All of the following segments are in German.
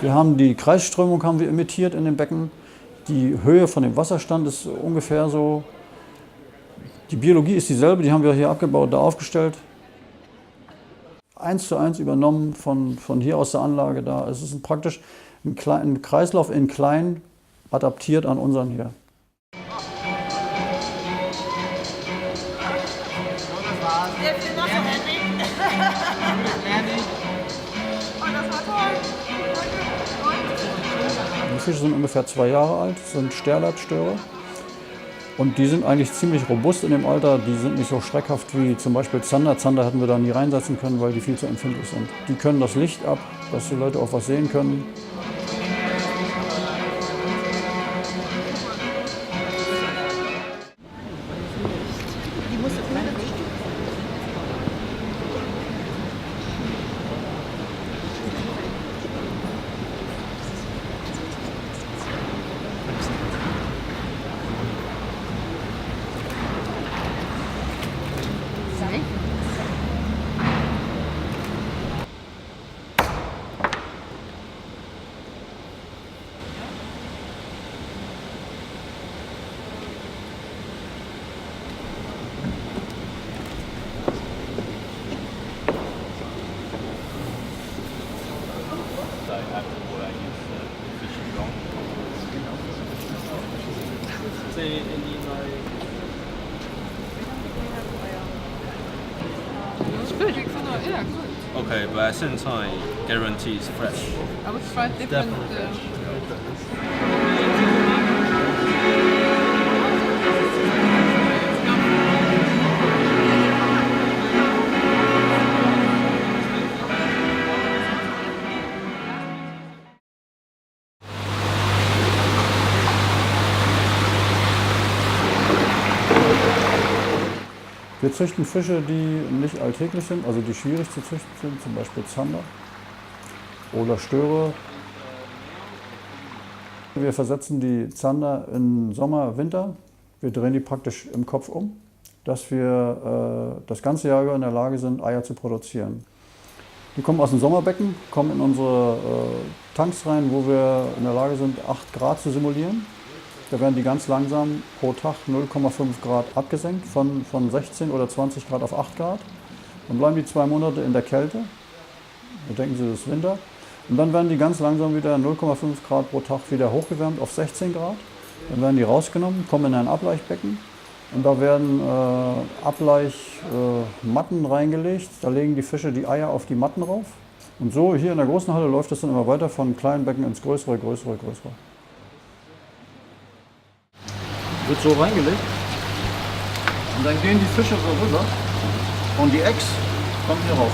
Wir haben die Kreisströmung haben wir imitiert in dem Becken. Die Höhe von dem Wasserstand ist ungefähr so. Die Biologie ist dieselbe, die haben wir hier abgebaut, da aufgestellt. 1:1 übernommen von hier aus der Anlage da. Es ist praktisch ein Kreislauf in klein adaptiert an unseren hier. Die Fische sind ungefähr 2 Jahre alt, sind Sterlatstöre. Und die sind eigentlich ziemlich robust in dem Alter. Die sind nicht so schreckhaft wie zum Beispiel Zander. Zander hätten wir da nie reinsetzen können, weil die viel zu empfindlich sind. Die können das Licht ab, dass die Leute auch was sehen können. It's good, yeah, good. Okay, but at the same time, guarantee it's fresh. I would try different. Wir züchten Fische, die nicht alltäglich sind, also die schwierig zu züchten sind, zum Beispiel Zander oder Störe. Wir versetzen die Zander in Sommer, Winter. Wir drehen die praktisch im Kopf um, dass wir das ganze Jahr über in der Lage sind, Eier zu produzieren. Die kommen aus dem Sommerbecken, kommen in unsere Tanks rein, wo wir in der Lage sind, 8 Grad zu simulieren. Da werden die ganz langsam pro Tag 0,5 Grad abgesenkt, von 16 oder 20 Grad auf 8 Grad. Dann bleiben die 2 Monate in der Kälte. Da denken Sie, das ist Winter. Und dann werden die ganz langsam wieder 0,5 Grad pro Tag wieder hochgewärmt auf 16 Grad. Dann werden die rausgenommen, kommen in ein Ablaichbecken. Und da werden Ableichmatten reingelegt. Da legen die Fische die Eier auf die Matten rauf. Und so hier in der großen Halle läuft das dann immer weiter von kleinen Becken ins größere, größere, größere. Wird so reingelegt und dann gehen die Fische so rüber und die Eggs kommen hier rauf.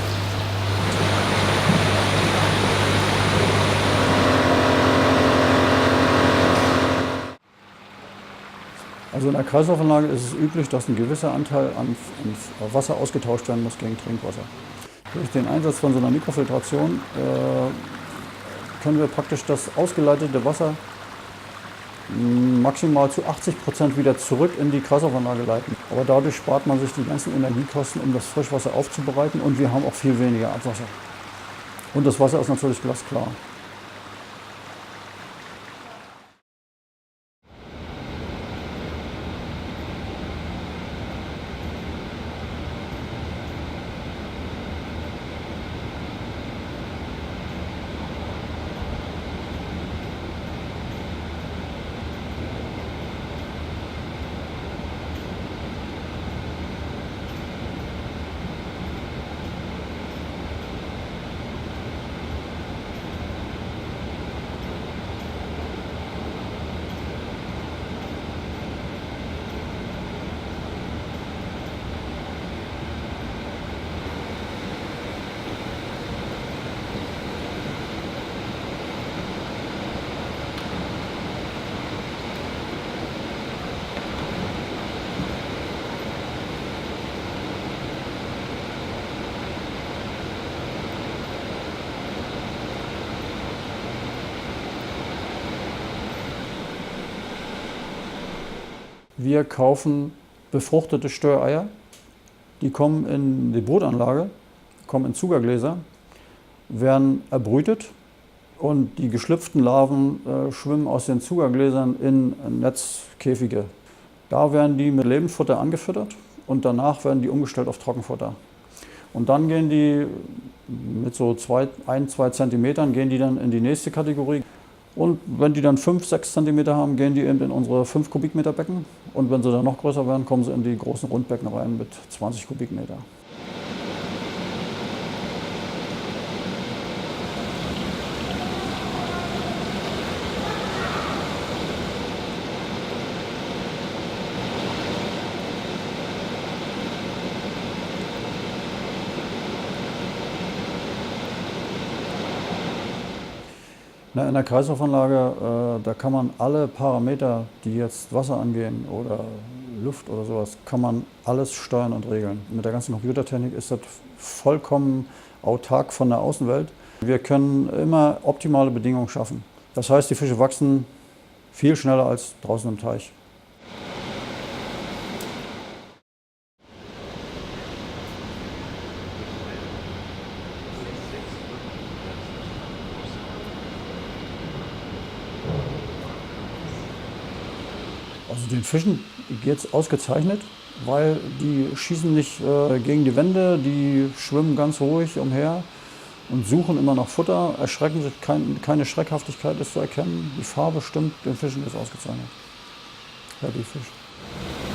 Also in der Kreislaufanlage ist es üblich, dass ein gewisser Anteil an Wasser ausgetauscht werden muss gegen Trinkwasser. Durch den Einsatz von so einer Mikrofiltration können wir praktisch das ausgeleitete Wasser maximal zu 80% wieder zurück in die Kreislaufanlage leiten. Aber dadurch spart man sich die ganzen Energiekosten, um das Frischwasser aufzubereiten, und wir haben auch viel weniger Abwasser. Und das Wasser ist natürlich glasklar. Wir kaufen befruchtete Störeier, die kommen in die Brutanlage, kommen in Zuckergläser, werden erbrütet Und die geschlüpften Larven schwimmen aus den Zuckergläsern in Netzkäfige. Da werden die mit Lebendfutter angefüttert und danach werden die umgestellt auf Trockenfutter. Und dann gehen die mit so 1-2 Zentimetern gehen die dann in die nächste Kategorie. Und wenn die dann 5-6 Zentimeter haben, gehen die eben in unsere 5 Kubikmeter Becken. Und wenn sie dann noch größer werden, kommen sie in die großen Rundbecken rein mit 20 Kubikmeter. In der Kreislaufanlage, da kann man alle Parameter, die jetzt Wasser angehen oder Luft oder sowas, kann man alles steuern und regeln. Mit der ganzen Computertechnik ist das vollkommen autark von der Außenwelt. Wir können immer optimale Bedingungen schaffen. Das heißt, die Fische wachsen viel schneller als draußen im Teich. Also den Fischen geht es ausgezeichnet, weil die schießen nicht gegen die Wände, die schwimmen ganz ruhig umher und suchen immer nach Futter, erschrecken sich, keine Schreckhaftigkeit ist zu erkennen. Die Farbe stimmt, den Fischen ist ausgezeichnet. Happy Fish.